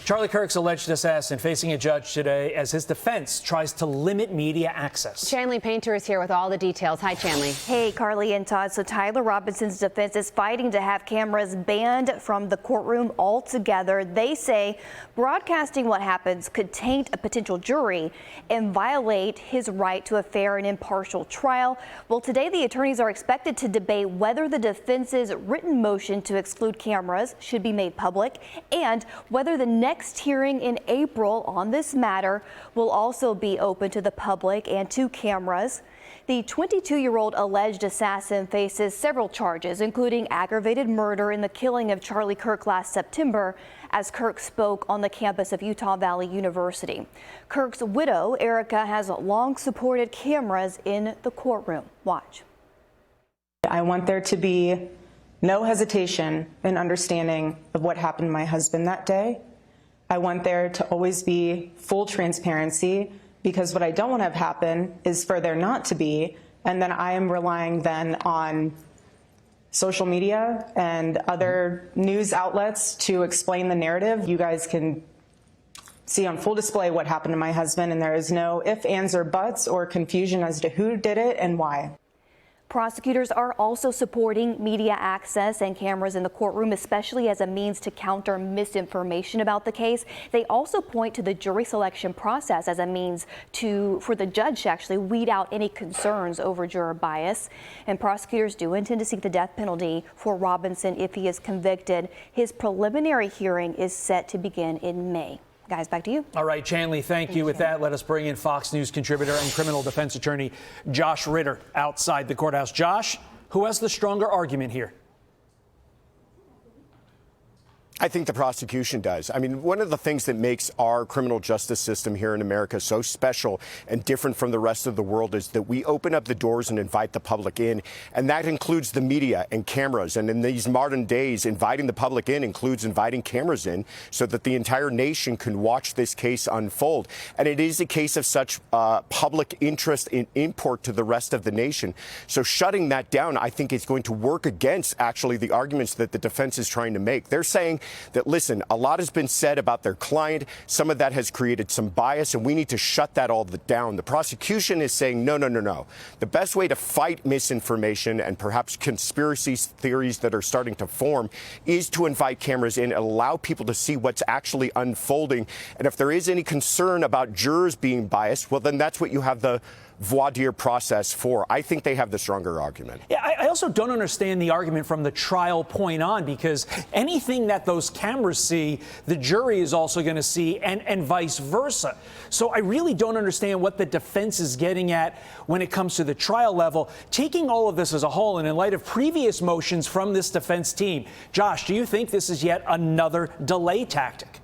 Charlie Kirk's alleged assassin facing a judge today as his defense tries to limit media access. Chanley Painter is here with all the details. Hi, Chanley. Hey, Carly and Todd. So Tyler Robinson's defense is fighting to have cameras banned from the courtroom altogether. They say broadcasting what happens could taint a potential jury and violate his right to a fair and impartial trial. Well, today the attorneys are expected to debate whether the defense's written motion to exclude cameras should be made public and whether the next hearing in April on this matter will also be open to the public and to cameras. The 22-year-old alleged assassin faces several charges, including aggravated murder in the killing of Charlie Kirk last September, as Kirk spoke on the campus of Utah Valley University. Kirk's widow, Erica, has long supported cameras in the courtroom. Watch. I want there to be no hesitation in understanding of what happened to my husband that day. I want there to always be full transparency, because what I don't want to have happen is for there not to be, and then I am relying then on social media and other news outlets to explain the narrative. You guys can see on full display what happened to my husband, and there is no ifs, ands, or buts or confusion as to who did it and why. Prosecutors are also supporting media access and cameras in the courtroom, especially as a means to counter misinformation about the case. They also point to the jury selection process as a means for the judge to actually weed out any concerns over juror bias. And prosecutors do intend to seek the death penalty for Robinson if he is convicted. His preliminary hearing is set to begin in May. Guys, back to you. All right, Chanley, thank you. With that, let us bring in Fox News contributor and criminal defense attorney Josh Ritter outside the courthouse. Josh, who has the stronger argument here? I think the prosecution does. I mean, one of the things that makes our criminal justice system here in America so special and different from the rest of the world is that we open up the doors and invite the public in, and that includes the media and cameras. And in these modern days, inviting the public in includes inviting cameras in so that the entire nation can watch this case unfold. And it is a case of such public interest in import to the rest of the nation. So shutting that down, I think, is going to work against actually the arguments that the defense is trying to make. They're saying that, listen, a lot has been said about their client. Some of that has created some bias, and we need to shut that all down. The prosecution is saying, no, no, no, no. The best way to fight misinformation and perhaps conspiracy theories that are starting to form is to invite cameras in and allow people to see what's actually unfolding. And if there is any concern about jurors being biased, well, then that's what you have the voir dire process for. I think they have the stronger argument. Yeah, I also don't understand the argument from the trial point on, because anything that those cameras see, the jury is also going to see, and vice versa. So I really don't understand what the defense is getting at when it comes to the trial level. Taking all of this as a whole, and in light of previous motions from this defense team, Josh, do you think this is yet another delay tactic?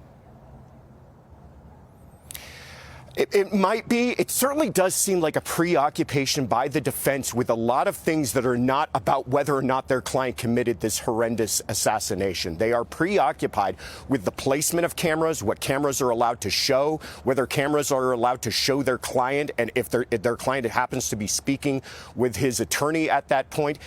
It might be. It certainly does seem like a preoccupation by the defense with a lot of things that are not about whether or not their client committed this horrendous assassination. They are preoccupied with the placement of cameras, what cameras are allowed to show, whether cameras are allowed to show their client, and if their client happens to be speaking with his attorney at that point,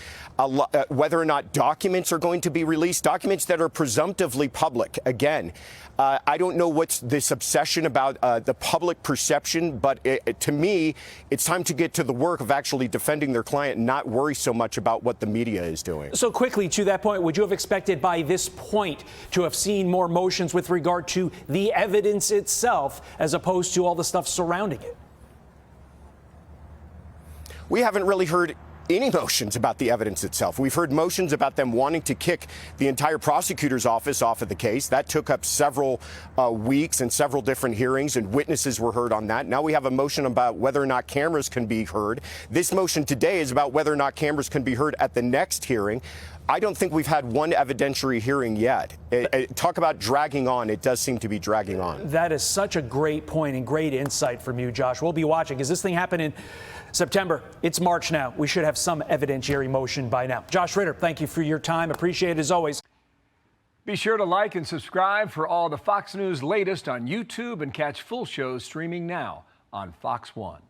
whether or not documents are going to be released, documents that are presumptively public. Again, I don't know what's this obsession about the public perception, but to me, it's time to get to the work of actually defending their client and not worry so much about what the media is doing. So quickly, to that point, would you have expected by this point to have seen more motions with regard to the evidence itself as opposed to all the stuff surrounding it? We haven't really heard any motions about the evidence itself. We've heard motions about them wanting to kick the entire prosecutor's office off of the case. That took up several weeks and several different hearings, and witnesses were heard on that. Now we have a motion about whether or not cameras can be heard. This motion today is about whether or not cameras can be heard at the next hearing. I don't think we've had one evidentiary hearing yet. Talk about dragging on. It does seem to be dragging on. That is such a great point and great insight from you, Josh. We'll be watching. As this thing happened in September, it's March now. We should have some evidentiary motion by now. Josh Ritter, thank you for your time. Appreciate it as always. Be sure to like and subscribe for all the Fox News latest on YouTube, and catch full shows streaming now on Fox One.